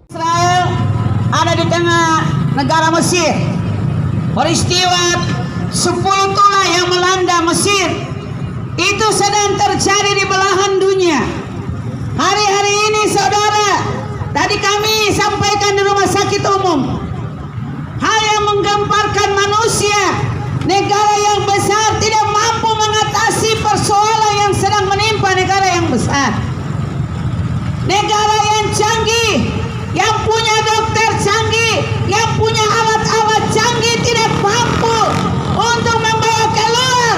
Israel ada di tengah negara Mesir. Peristiwa 10 tulah yang melanda Mesir itu sedang terjadi di belahan dunia. Hari-hari ini saudara, tadi kami sampaikan di rumah sakit umum, hal yang menggemparkan manusia, negara yang besar tidak mampu mengatasi persoalan yang sedang menimpa negara yang besar. Negara yang canggih, yang punya dokter canggih, yang punya alat-alat canggih tidak mampu untuk membawa keluar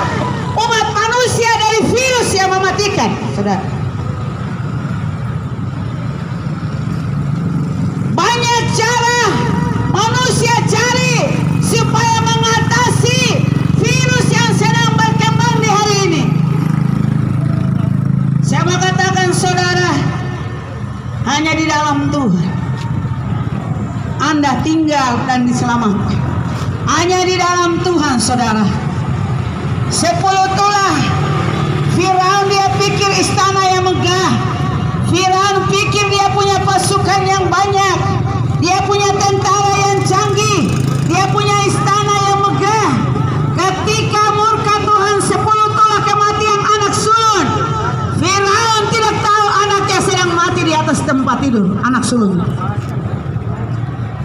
umat manusia dari virus yang mematikan, saudara. Banyak cara manusia cari supaya mengatasi virus yang sedang berkembang di hari ini. Saya mau katakan saudara, hanya di dalam Tuhan Anda tinggal dan diselamatkan. Hanya di dalam Tuhan saudara. 10 tulah. Firaun dia pikir istana yang megah. Firaun pikir dia punya pasukan yang banyak. Dia punya tentara yang canggih. Dia punya istana yang megah. Ketika murka Tuhan 10 tulah kematian anak sulung, Firaun tidak tahu anaknya sedang mati di atas tempat tidur anak sulung.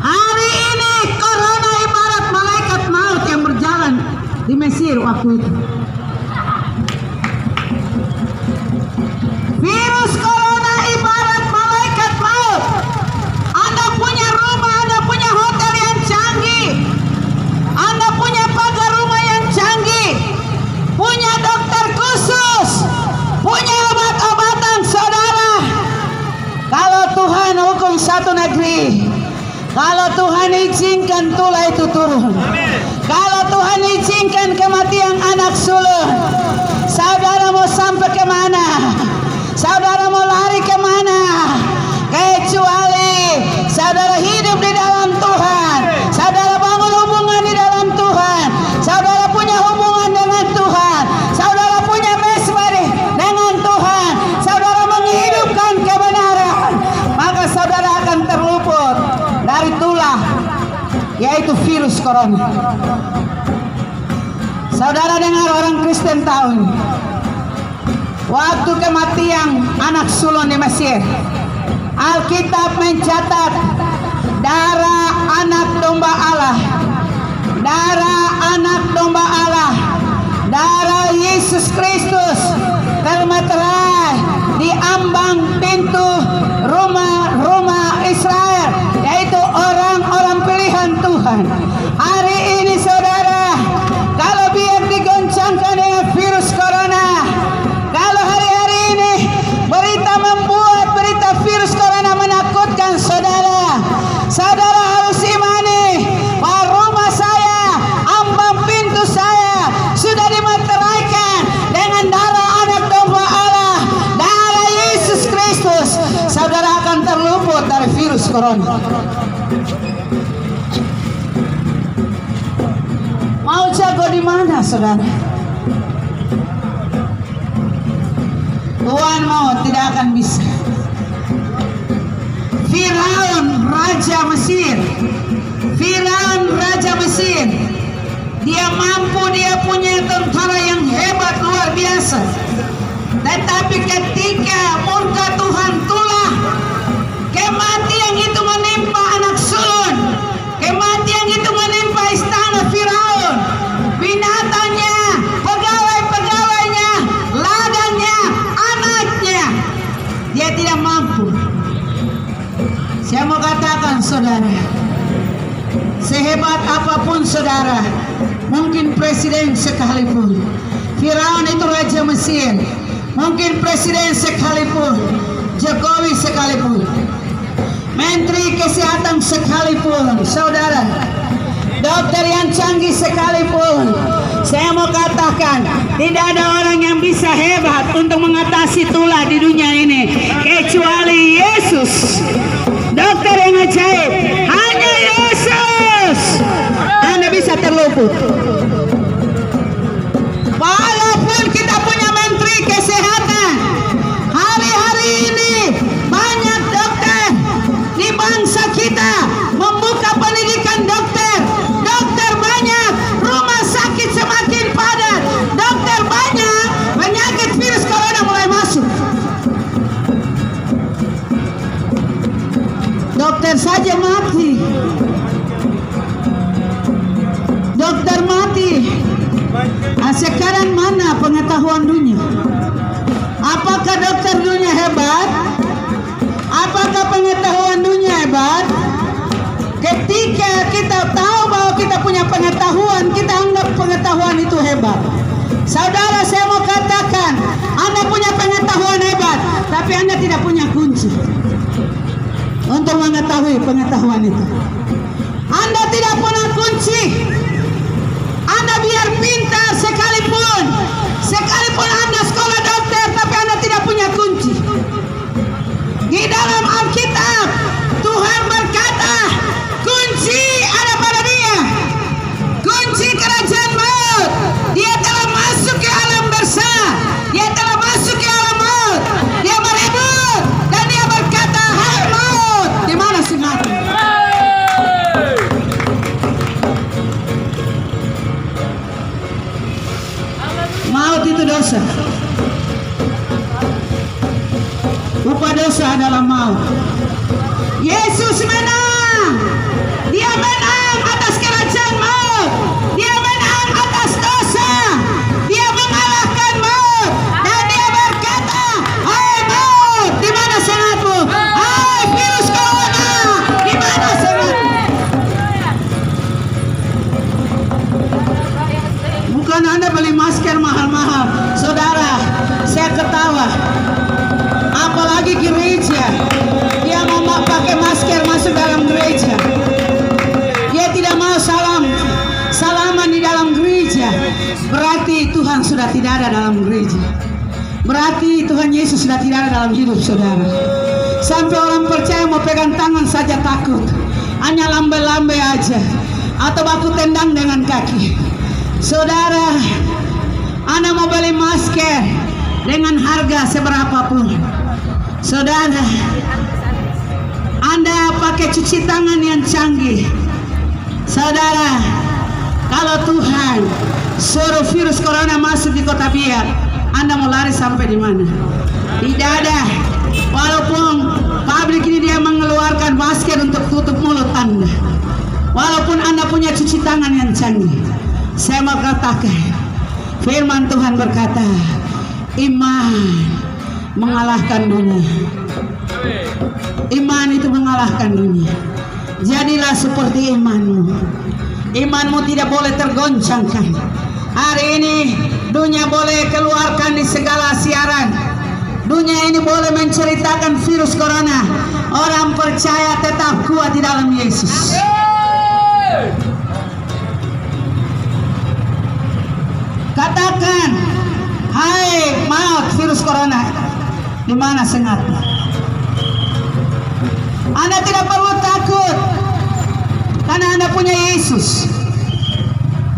Hari ini corona ibarat malaikat maut yang berjalan di Mesir waktu itu. Virus corona ibarat malaikat maut. Anda punya rumah, Anda punya hotel yang canggih, Anda punya pagar rumah yang canggih, punya dokter khusus, punya obat-obatan saudara. Kalau Tuhan hukum satu negeri, kalau Tuhan izinkan tulah itu turun, kalau Tuhan izinkan kematian anak sulung, saudara mau sampai kemana? Saudara mau lari kemana? Kecuali saudara hidup di dalam Tuhan, saudara bangun hubungan di dalam Tuhan, saudara punya hubungan dengan Tuhan, saudara punya mesbah dengan Tuhan, saudara menghidupkan kebenaran, maka saudara akan terluput dari tulah, yaitu virus corona. Saudara dengar, orang Kristen tahu ini. Waktu kematian anak sulung di Mesir, Alkitab mencatat darah anak domba Allah, darah anak domba Allah, darah Yesus Kristus termeterai di ambang pintu rumah Israel, yaitu orang-orang pilihan Tuhan. Hari ini saudara, kalau biar digoncangkan dengan virus corona, kalau hari-hari ini berita membuat berita virus corona menakutkan saudara, saudara harus imani bahwa rumah saya, ambang pintu saya sudah dimeteraikan dengan darah anak domba Allah, darah Yesus Kristus. Saudara akan terluput dari virus corona. Mau jago di mana saudara? Tuhan mau tidak akan bisa. Firaun raja Mesir, Firaun raja Mesir, dia mampu, dia punya tentara yang hebat luar biasa. Tetapi ketika murka Tuhan tulah, kematian itu menimpa anak sulung, kematian itu menimpa istana Firaun, binatangnya, pegawai-pegawainya, ladangnya, anaknya. Dia tidak mampu. Saya mau katakan saudara, sehebat apapun saudara, mungkin presiden sekalipun, Firaun itu raja Mesir, mungkin presiden sekalipun, Jokowi sekalipun, menteri kesehatan sekalipun, saudara, dokter yang canggih sekalipun, saya mau katakan tidak ada orang yang bisa hebat untuk mengatasi tulah di dunia ini kecuali Yesus. Dokter yang ajaib, hanya Yesus. Anda bisa terluput. Walaupun kita punya menteri kesehatan, hari-hari ini banyak dokter di bangsa Dokter saja mati. Dokter mati. Sekarang mana pengetahuan dunia? Apakah dokter dunia hebat? Apakah pengetahuan dunia hebat? Ketika kita tahu bahwa kita punya pengetahuan, kita anggap pengetahuan itu hebat. Saudara, saya mau katakan, Anda punya pengetahuan hebat, tapi Anda tidak punya kunci untuk mengetahui pengetahuan itu. Anda tidak punya kunci. Anda biar pintar sekalipun Anda sekolah dokter, tapi Anda tidak punya kunci. Di dalam Alkitab, Tuhan berkata, kunci ada pada Dia. Kunci kerajaan maut. Dia telah masuk ke alam bersah. Dia telah masuk ke alam maut. Dia merebut dan Dia berkata, hai maut, di mana singamu? Maut itu dosa. Upah dosa adalah maut. Yesus menang. Dia menang atas kerajaan maut. Dia menang atas dosa. Dia mengalahkan maut. Dan Dia berkata, hai maut, di mana sengatmu? Hai virus corona, di mana sengatmu? Bukan Anda beli masker mahal-mahal. Saudara, saya ketawa. Apalagi gereja, dia mau pakai masker masuk dalam gereja. Dia tidak mau salaman di dalam gereja. Berarti Tuhan sudah tidak ada dalam gereja. Berarti Tuhan Yesus sudah tidak ada dalam hidup saudara. Sampai orang percaya mau pegang tangan saja takut. Hanya lambai-lambai aja. Atau baku tendang dengan kaki. Saudara, Anda mau beli masker dengan harga seberapapun. Saudara, Anda pakai cuci tangan yang canggih. Saudara, kalau Tuhan suruh virus corona masuk di kota Biak, Anda mau lari sampai di mana? Tidak ada. Walaupun pabrik ini dia mengeluarkan masker untuk tutup mulut Anda. Walaupun Anda punya cuci tangan yang canggih. Saya mau katakan, firman Tuhan berkata, iman mengalahkan dunia. Iman itu mengalahkan dunia. Jadilah seperti imanmu. Imanmu tidak boleh tergoncangkan. Hari ini dunia boleh keluarkan di segala siaran. Dunia ini boleh menceritakan virus corona. Orang percaya tetap kuat di dalam Yesus. Katakan, hai maut virus corona, di mana sengatmu? Anda tidak perlu takut, karena Anda punya Yesus.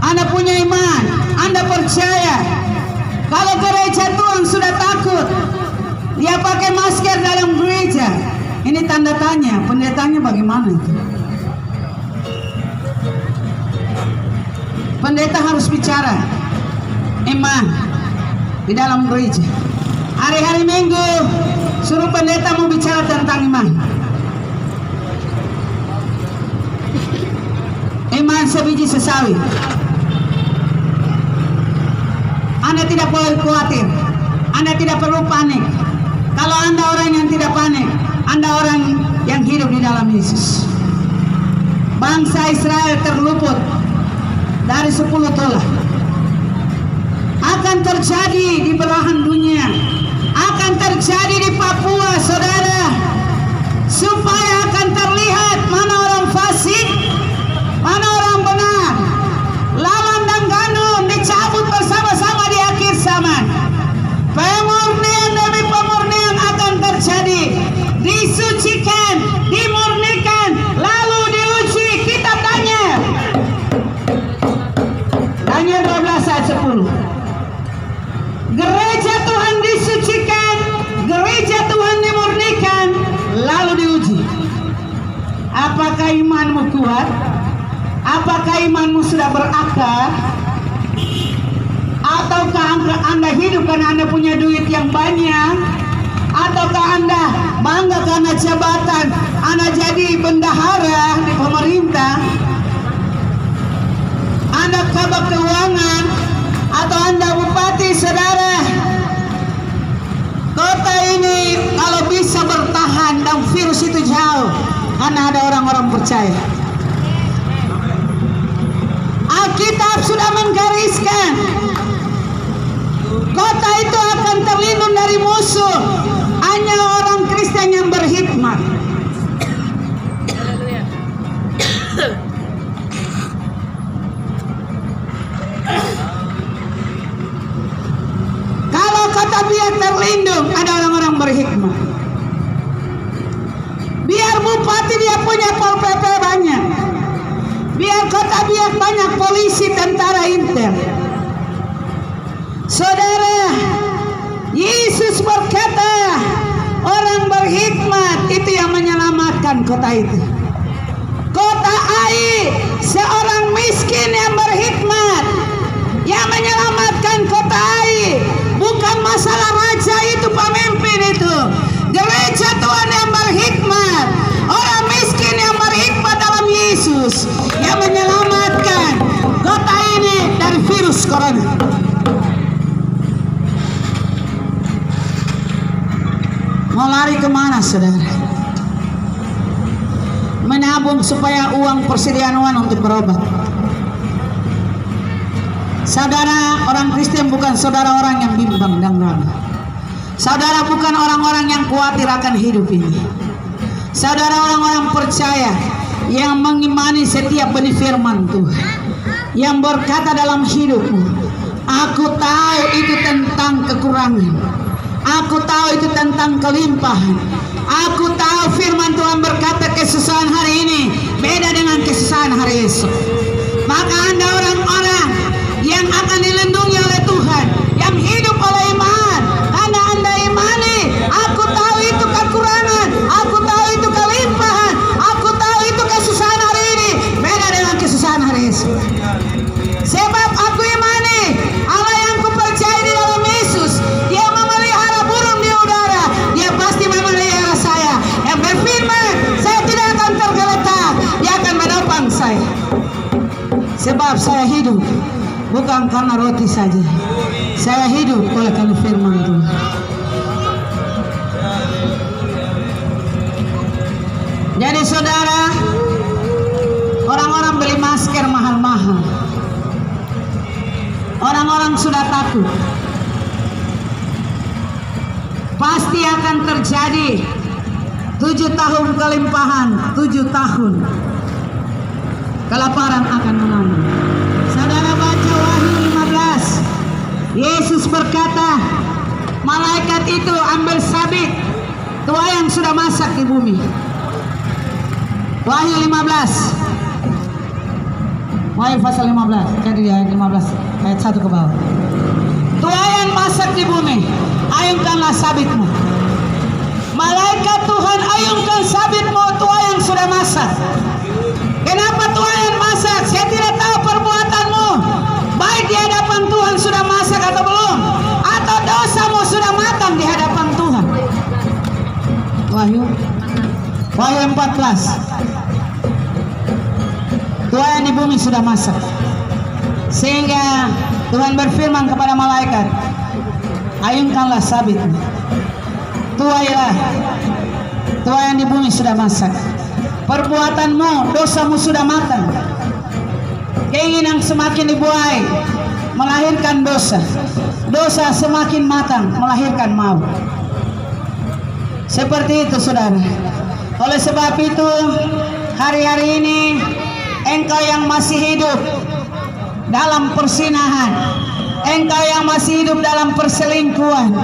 Anda punya iman, Anda percaya. Kalau gereja Tuhan sudah takut, dia pakai masker dalam gereja. Ini tanda tanya, pendetanya bagaimana itu? Pendeta harus bicara iman di dalam gereja. Hari-hari Minggu suruh pendeta mau bicara tentang iman. Iman sebiji sesawi. Anda tidak perlu khawatir. Anda tidak perlu panik. Kalau Anda orang yang tidak panik, Anda orang yang hidup di dalam Yesus. Bangsa Israel terluput dari 10 tulah. Akan terjadi di belahan dunia, akan terjadi di Papua, saudara, supaya akan terlihat mana orang fasik, mana orang benar. Lawan dan gandum dicabut bersama-sama di akhir zaman. Pemurnian demi pemurnian akan terjadi, disucikan, dimurnikan, lalu diuji. Kitab Daniel 12 ayat 10. Gereja Tuhan disucikan, gereja Tuhan dimurnikan, lalu diuji. Apakah imanmu kuat? Apakah imanmu sudah berakar? Ataukah Anda hidup karena Anda punya duit yang banyak? Ataukah Anda bangga karena jabatan? Anda jadi bendahara di pemerintah, Anda kabak keuangan, atau Anda bupati, saudara, kota ini kalau bisa bertahan dan virus itu jauh, karena ada orang-orang percaya. Alkitab sudah menggariskan kota itu akan terlindung dari musuh hanya orang Kristen yang berhikmat. Kalau kota biar terlindung, ada orang-orang berhikmat. Biar bupati dia punya pol PP banyak, biar kota biar banyak polisi, tentara intel. Saudara, Yesus berkata orang berhikmat itu yang menyelamatkan kota itu. Kota Ai, seorang miskin yang berhikmat yang menyelamatkan kota Ai. Bukan masalah raja itu, pemimpin itu. Gereja Tuhan yang berhikmat, orang miskin yang berhikmat dalam Yesus yang menyelamatkan kota ini dari virus corona. Mau lari kemana, saudara? Menabung supaya uang persediaan uang untuk berobat. Saudara, orang Kristen bukan saudara orang yang bimbang dan ragu. Saudara bukan orang-orang yang khawatir akan hidup ini. Saudara orang-orang percaya yang mengimani setiap benih firman Tuhan, yang berkata dalam hidupmu, aku tahu itu tentang kekurangan, aku tahu itu tentang kelimpahan. Aku tahu firman Tuhan berkata kesusahan hari ini beda dengan kesusahan hari esok. Maka Anda orang-orang yang akan dilindungi oleh Tuhan, yang hidup oleh iman, karena Anda imani, aku tahu itu kekurangan, aku tahu itu kelimpahan, aku tahu itu kesusahan hari ini beda dengan kesusahan hari esok. Sebab aku imani Allah yang kupercaya di dalam Yesus, Dia memelihara burung di udara, Dia pasti memelihara saya. Yang berfirman, saya tidak akan tergeletak, Dia akan menopang saya. Sebab saya hidup bukan karena roti saja, saya hidup oleh karena firman Tuhan. Jadi saudara, orang-orang beli masker mahal-mahal, orang-orang sudah takut. Pasti akan terjadi 7 tahun kelimpahan, 7 tahun kelaparan akan mengambil. Saudara baca Wahyu 15. Yesus berkata, malaikat itu ambil sabit tua yang sudah masak di bumi. Wahyu 15. Wahyu pasal 15. Jadi ayat 15 ayat 1 ke bawah. Tua yang masak di bumi, ayunkanlah sabitmu. Malaikat Tuhan ayunkan sabitmu, tua yang sudah masak. Kenapa tua yang masak? Saya tidak tahu perbuatanmu, baik di hadapan Tuhan sudah masak atau belum, atau dosamu sudah matang di hadapan Tuhan. Wahyu 14. Tua yang di bumi sudah masak, sehingga Tuhan berfirman kepada malaikat, ayunkanlah sabitmu. Tuailah, tua yang di bumi sudah masak. Perbuatanmu, dosamu sudah matang. Keinginan semakin dibuai melahirkan dosa. Dosa semakin matang melahirkan maut. Seperti itu saudara. Oleh sebab itu, hari-hari ini engkau yang masih hidup dalam persinahan, engkau yang masih hidup dalam perselingkuhan,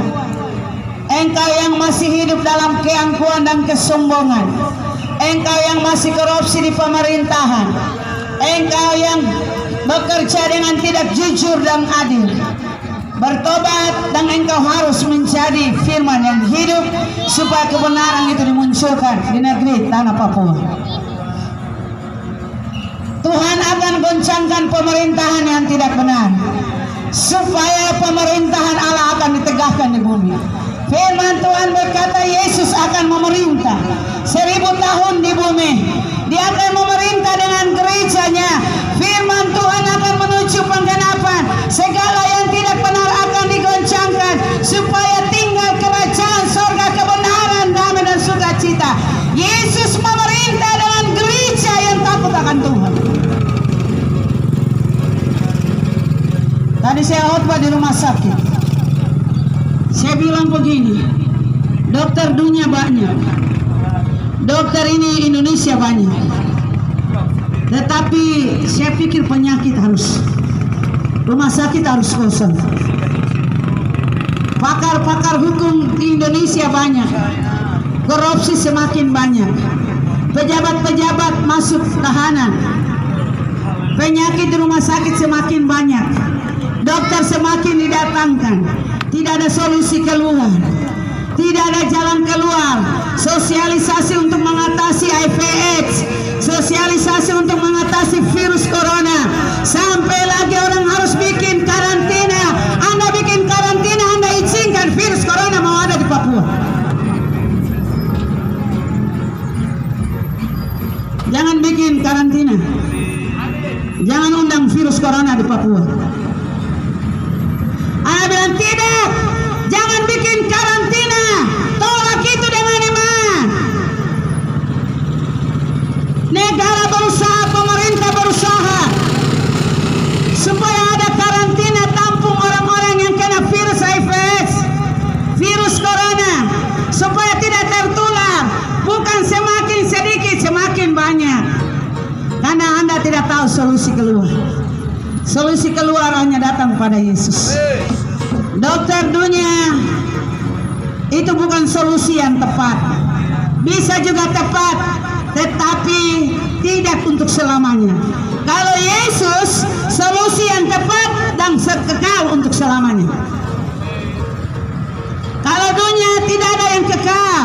engkau yang masih hidup dalam keangkuhan dan kesombongan, engkau yang masih korupsi di pemerintahan, engkau yang bekerja dengan tidak jujur dan adil, bertobat dan engkau harus menjadi firman yang hidup supaya kebenaran itu dimunculkan di negeri tanah Papua. Tuhan akan goncangkan pemerintahan yang tidak benar supaya pemerintahan Allah akan ditegakkan di bumi. Firman Tuhan berkata Yesus akan memerintah 1000 tahun di bumi. Dia akan memerintah dengan gerejanya. Firman Tuhan akan menuju penggenapan. Segala yang tidak benar akan digoncangkan supaya tinggal kerajaan surga, kebenaran, damai dan sukacita. Yesus memerintah dengan gereja yang takut akan Tuhan. Tadi saya khotbah di rumah sakit. Saya bilang begini, dokter dunia banyak, dokter ini Indonesia banyak, tetapi saya pikir penyakit harus, rumah sakit harus kosong. Pakar-pakar hukum di Indonesia banyak, korupsi semakin banyak, pejabat-pejabat masuk tahanan, penyakit di rumah sakit semakin banyak, dokter semakin didatangkan. Tidak ada solusi keluar, tidak ada jalan keluar. Sosialisasi untuk mengatasi HIV/AIDS, sosialisasi untuk mengatasi virus corona. Sampai lagi orang harus bikin karantina. Anda bikin karantina, Anda izinkan virus corona mau ada di Papua. Jangan bikin karantina, jangan undang virus corona di Papua. Anda bilang tidak, jangan bikin karantina, tolak itu dengan iman. Negara berusaha, pemerintah berusaha supaya ada karantina tampung orang-orang yang kena virus HIV/AIDS, virus corona, supaya tidak tertular. Bukan semakin sedikit, semakin banyak. Karena Anda tidak tahu solusi keluar. Solusi keluar hanya datang pada Yesus. Dokter dunia itu bukan solusi yang tepat. Bisa juga tepat, tetapi tidak untuk selamanya. Kalau Yesus, solusi yang tepat dan kekal untuk selamanya. Kalau dunia tidak ada yang kekal.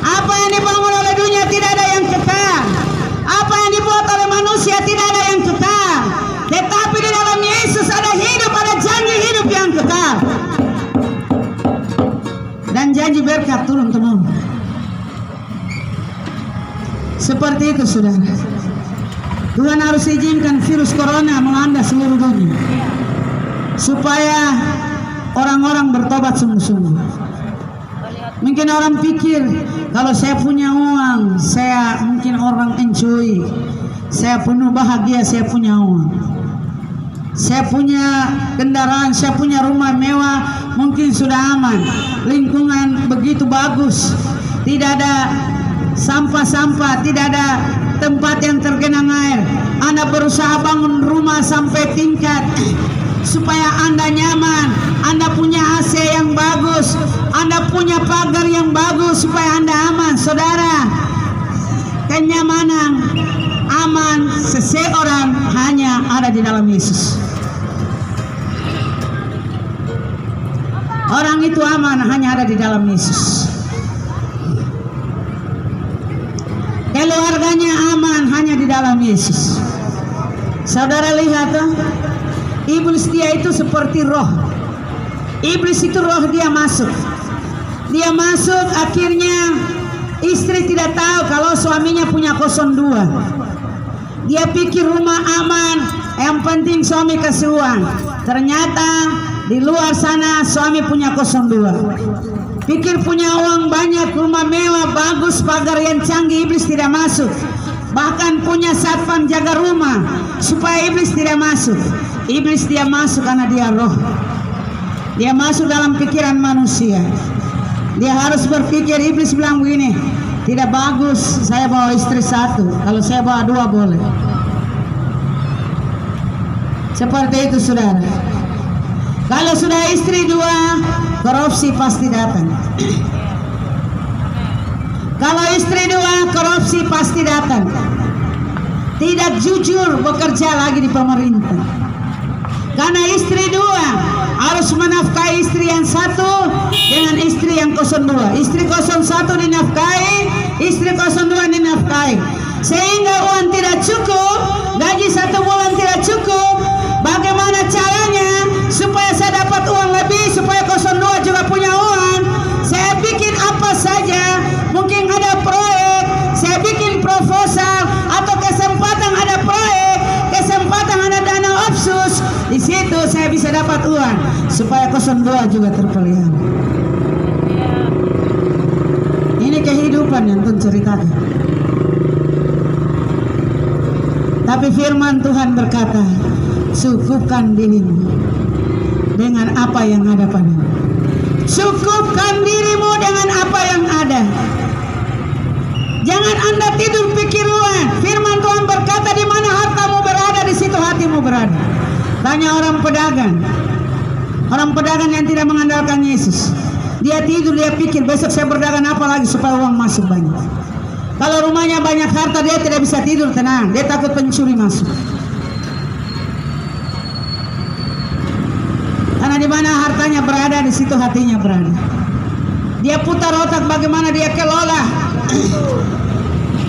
Apa yang dibangun oleh dunia tidak ada yang kekal. Apa yang dibuat oleh manusia tidak ada yang kekal. Tetapi di dalam Yesus ada hidup, ada janji hidup yang kekal. Dan janji berkat turun-temurun. Seperti itu saudara. Tuhan harus izinkan virus corona melanda seluruh dunia, supaya orang-orang bertobat sungguh-sungguh. Mungkin orang pikir kalau saya punya uang, saya mungkin orang enjoy, saya penuh bahagia, saya punya uang, saya punya kendaraan, saya punya rumah mewah, mungkin sudah aman, lingkungan begitu bagus, tidak ada sampah-sampah, tidak ada tempat yang tergenang air. Anda berusaha bangun rumah sampai tingkat supaya Anda nyaman. Anda punya AC yang bagus, Anda punya pagar yang bagus supaya Anda aman. Saudara, kenyamanan, aman seseorang hanya ada di dalam Yesus. Orang itu aman hanya ada di dalam Yesus. Keluarganya aman hanya di dalam Yesus. Saudara lihat, iblis dia itu seperti roh. Iblis itu roh, dia masuk. Dia masuk, akhirnya istri tidak tahu kalau suaminya punya 02. Dia pikir rumah aman, yang penting suami kasih uang. Ternyata di luar sana suami punya 02. Pikir punya uang banyak, rumah mewah, bagus, pagar yang canggih, iblis tidak masuk. Bahkan punya satpam jaga rumah supaya iblis tidak masuk. Iblis dia masuk karena dia roh. Dia masuk dalam pikiran manusia. Dia harus berpikir, iblis bilang begini, tidak bagus saya bawa istri 1, kalau saya bawa 2 boleh. Seperti itu saudara. Kalau sudah istri 2, korupsi pasti datang. Kalau istri 2, korupsi pasti datang. Tidak jujur bekerja lagi di pemerintah. Karena istri 2 harus menafkahi istri yang 1 dengan istri yang 02. Istri 01 dinafkahi, istri 02 dinafkahi. Sehingga uang tidak cukup, gaji 1 bulan tidak cukup. Bagaimana caranya supaya saya dapat uang lebih, supaya 02 juga punya uang? supaya 02 juga terpelihara. Ini kehidupan yang Tuhan ceritakan. Tapi firman Tuhan berkata, cukupkan dirimu dengan apa yang ada padamu. Cukupkan dirimu dengan apa yang ada. Jangan Anda tidur pikir luar. Firman Tuhan berkata, di mana hartamu berada, di situ hatimu berada. Tanya orang pedagang. Orang pedagang yang tidak mengandalkan Yesus. Dia tidur, dia pikir besok saya berdagang apa lagi supaya uang masuk banyak. Kalau rumahnya banyak harta, dia tidak bisa tidur tenang. Dia takut pencuri masuk. Karena di mana hartanya berada, di situ hatinya berada. Dia putar otak bagaimana dia kelola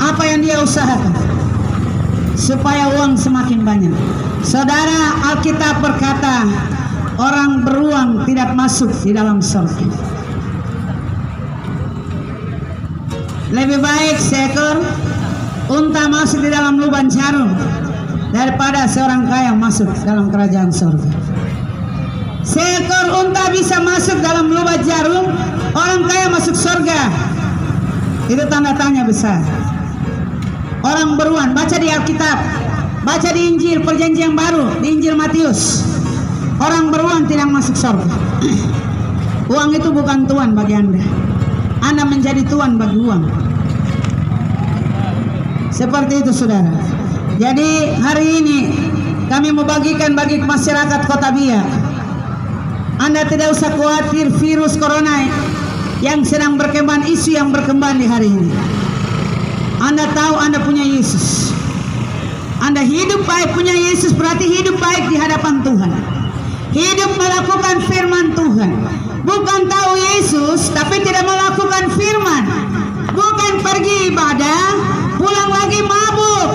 apa yang dia usahakan supaya uang semakin banyak. Saudara, Alkitab berkata, orang beruang tidak masuk di dalam surga. Lebih baik seekor unta masuk di dalam lubang jarum daripada seorang kaya masuk dalam kerajaan surga. Seekor unta bisa masuk dalam lubang jarum, orang kaya masuk surga. Itu tanda tanya besar. Orang beruang, baca di Alkitab, baca di Injil Perjanjian Baru, di Injil Matius. Orang beruang tidak masuk surga. Uang itu bukan tuan bagi Anda. Anda menjadi tuan bagi uang. Seperti itu saudara. Jadi hari ini kami mau bagikan bagi masyarakat Kota Biak. Anda tidak usah khawatir virus corona yang sedang berkembang, isu yang berkembang di hari ini. Anda tahu Anda punya Yesus. Anda hidup baik punya Yesus, berarti hidup baik di hadapan Tuhan. Hidup melakukan firman Tuhan. Bukan tahu Yesus tapi tidak melakukan firman. Bukan pergi ibadah, pulang lagi mabuk,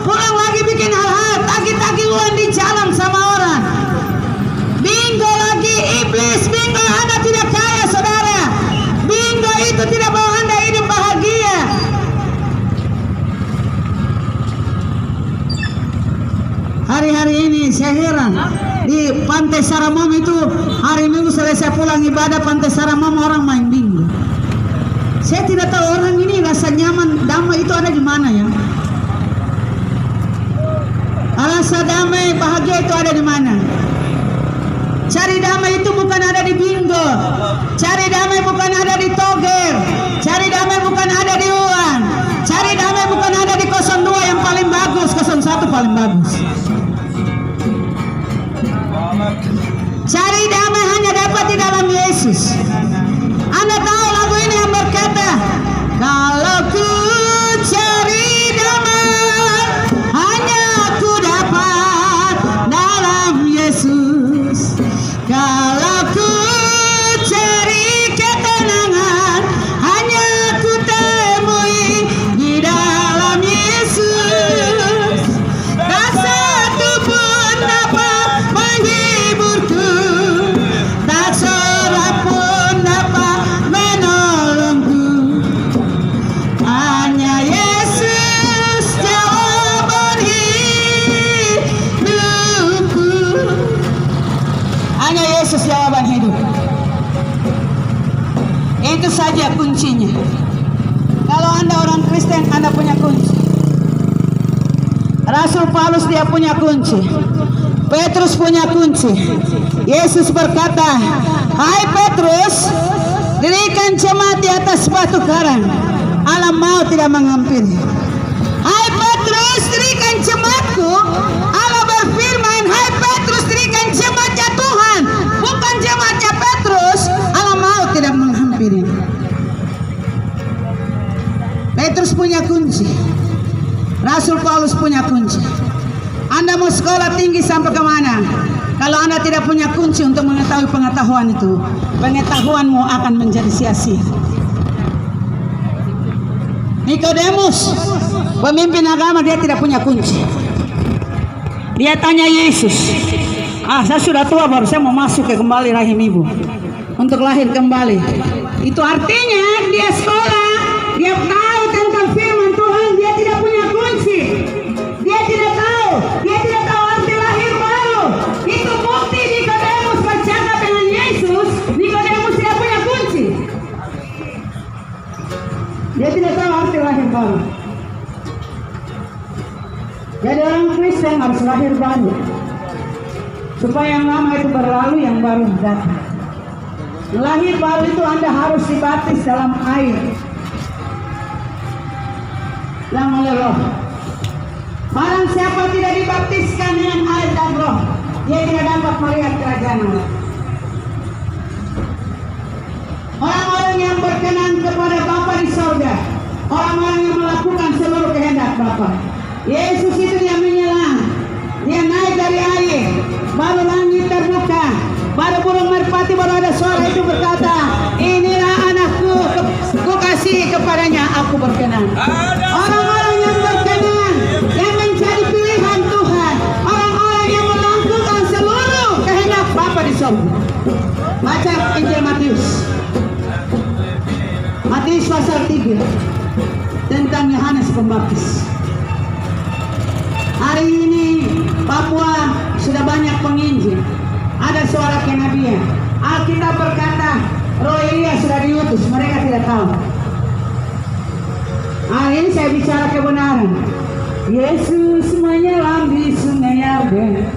pulang lagi bikin hal-hal, tagih-tagih uang di jalan sama orang. Bingo lagi iblis, bingo Anda tidak kaya saudara. Bingo itu tidak bawa Anda hidup bahagia. Hari-hari ini saya heran, di Pantai Saramom itu hari Minggu selesai pulang ibadah Pantai Saramom orang main bingo. Saya tidak tahu orang ini rasa nyaman damai itu ada di mana ya. Rasa damai bahagia itu ada di mana? Cari damai itu bukan ada di bingo. Cari damai bukan ada di toger. Cari damai bukan ada di uang. Cari damai bukan ada di 02 yang paling bagus, 01 paling bagus. Cari damai hanya dapat di dalam Yesus. Anda tahu lagu ini yang berkata, kalau ku cari damai hanya ku dapat dalam Yesus. Kalau ku cari ketenangan hanya ku temui di dalam Yesus. Tak satu pun dapat menghiburku, tak seorang pun dapat menolongku. Hanya Yesus jawaban hidupku. Hanya Yesus jawaban hidup. Itu saja kuncinya. Kalau Anda orang Kristen, Anda punya kunci. Rasul Paulus dia punya kunci. Petrus punya kunci. Yesus berkata, hai Petrus, dirikan jemaat di atas batu karang, alam maut tidak menghampiri. Hai Petrus, dirikan jemaatku. Allah berfirman, hai Petrus, dirikan jemaatnya Tuhan, bukan jemaatnya Petrus. Alam maut tidak menghampiri. Petrus punya kunci. Rasul Paulus punya kunci. Anda mau sekolah tinggi sampai kemana? Kalau Anda tidak punya kunci untuk mengetahui pengetahuan itu, pengetahuanmu akan menjadi sia-sia. Nikodemus, pemimpin agama, dia tidak punya kunci. Dia tanya Yesus, saya sudah tua baru saya mau masuk ke kembali rahim ibu untuk lahir kembali. Itu artinya dia sekolah, dia tahu tentang firman Tuhan, dia tidak punya kunci. Dia tidak tahu arti lahir baru. Itu bukti Nikodemus bercakap dengan Jadi orang Kristen harus lahir baru, supaya yang lama itu berlalu, yang baru datang. Lahir baru itu Anda harus dibaptis dalam air yang oleh Roh. Barang siapa tidak dibaptiskan dengan air dan Roh, dia tidak dapat melihat kerajaan Allah. Orang-orang yang berkenan kepada Bapa di sorga, orang-orang yang melakukan seluruh kehendak Bapa. Yesus itu dia menyelam, dia naik dari air, baru langit terbuka, baru burung merpati, baru ada suara itu berkata, inilah anakku, ku kasih kepadanya, aku berkenan. Orang-orang yang berkenan, yang menjadi pilihan Tuhan, orang-orang yang melakukan seluruh kehendak Bapa di sorga. Baca Injil Matius pasal 3 tentang Yohanes Pembaptis. Hari ini Papua sudah banyak penginjil, ada suara kenabian. Alkitab berkata Roh Elia sudah diutus, mereka tidak tahu. Hari ini saya bicara kebenaran. Yesus menyelam di sungai Yordan,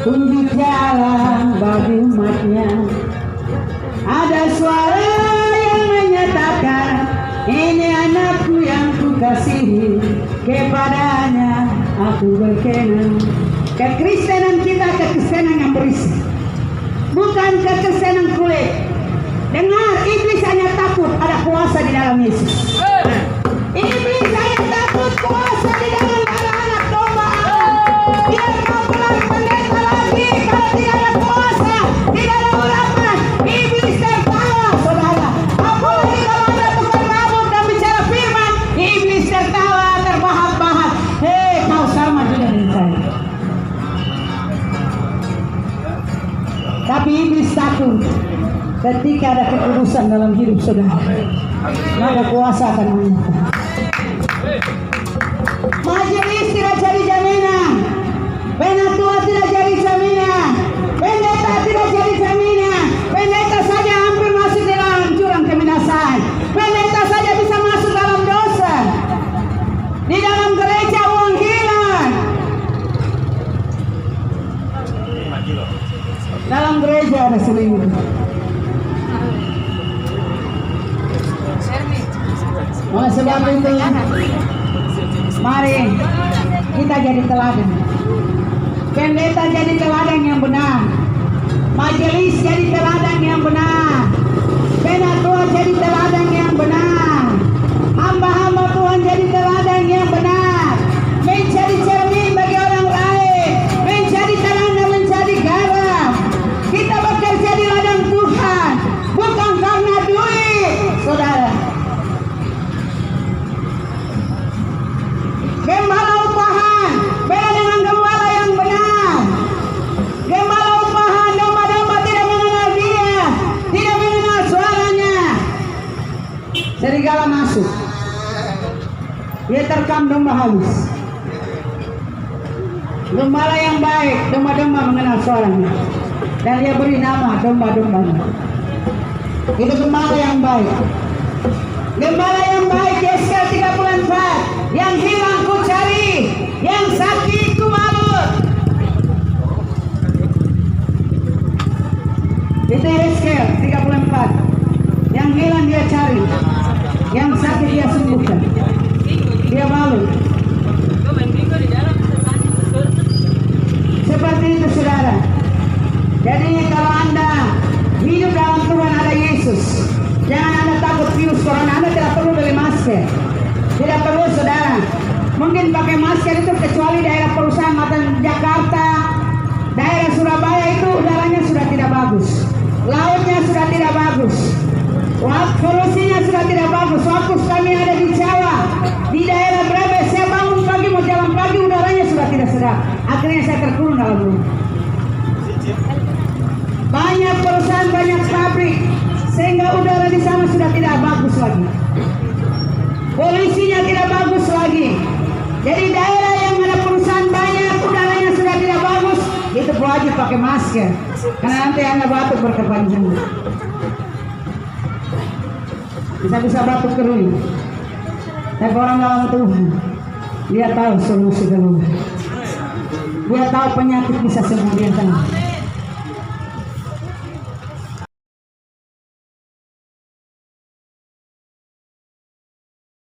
tunjuk jalan bagi umatnya. Ada suara yang menyatakan, ini anakku yang kukasihi, kepadanya aku berkenan. Kekristenan kita kekristenan yang berisi, bukan kekristenan kulit. Dengar, iblis hanya takut ada kuasa di dalam Yesus. Iblis hanya takut kuasa di dalam anak domba Allah. Dia mau pulang pendeta lagi kalau tidak ada kuasa di dalam urapan. Iblis tertawa, saudara. Apalagi kalau ada tukang rambut dan bicara firman, iblis tertawa, terbahak-bahak. Hei, kau sama juga dengan saya. Tapi iblis takut ketika ada kekudusan dalam hidup saudara, maka kuasa akan menyata. Majelis tidak jadi jaminan, penatua tidak jadi jaminan, pendeta tidak jadi jaminan. Pendeta saja hampir masuk dalam jurang kebinasaan. Pendeta saja bisa masuk dalam dosa. Di dalam gereja uang hilang. Dalam gereja ada selingkuh. Oleh sebab itu, mari kita jadi teladan. Pendeta jadi teladan yang benar. Majelis jadi teladan yang benar. Penatua jadi teladan yang benar. Hamba-hamba Tuhan jadi teladan yang benar. Menjadi cermin bagi orang lain. Menjadi terang dan menjadi garam. Kita bekerja di ladang Tuhan, bukan karena duit, saudara. Gembala upahan beda dengan gembala yang benar. Gembala upahan, domba-domba tidak mengenal dia, tidak mengenal suaranya. Serigala masuk, dia terkam domba halus. Gembala yang baik, domba-domba mengenal suaranya, dan dia beri nama domba-dombanya. Itu gembala yang baik. Gembala yang baik, Yesaya 34, yang hilang ku cari, yang sakit ku balut. Itu Yesaya 34, yang hilang dia cari, yang sakit dia sembuhkan, dia balut. Seperti itu saudara. Jadi kalau Anda hidup dalam Tuhan, ada Yesus, jangan Anda takut virus corona. Anda tidak perlu beli masker, tidak perlu saudara. Mungkin pakai masker itu kecuali daerah perusahaan Matan Jakarta, daerah Surabaya itu udaranya sudah tidak bagus, lautnya sudah tidak bagus, polusinya sudah tidak bagus. Waktu kami ada di Jawa, di daerah Brebes, saya bangun pagi mau jalan pagi, udaranya sudah tidak sedap. Akhirnya saya terkurung dalam rumah. Banyak perusahaan, banyak pabrik, sehingga udara di sana sudah tidak bagus lagi. Polusinya tidak bagus lagi. Jadi daerah yang ada perusahaan banyak, udaranya sudah tidak bagus, itu wajib pakai masker. Karena nanti Anda batuk berkepanjangan. Bisa-bisa batuk kering. Tapi orang dalam Tuhan, Dia tahu solusi keluar. Dia tahu penyakit bisa sembuh dia tahu.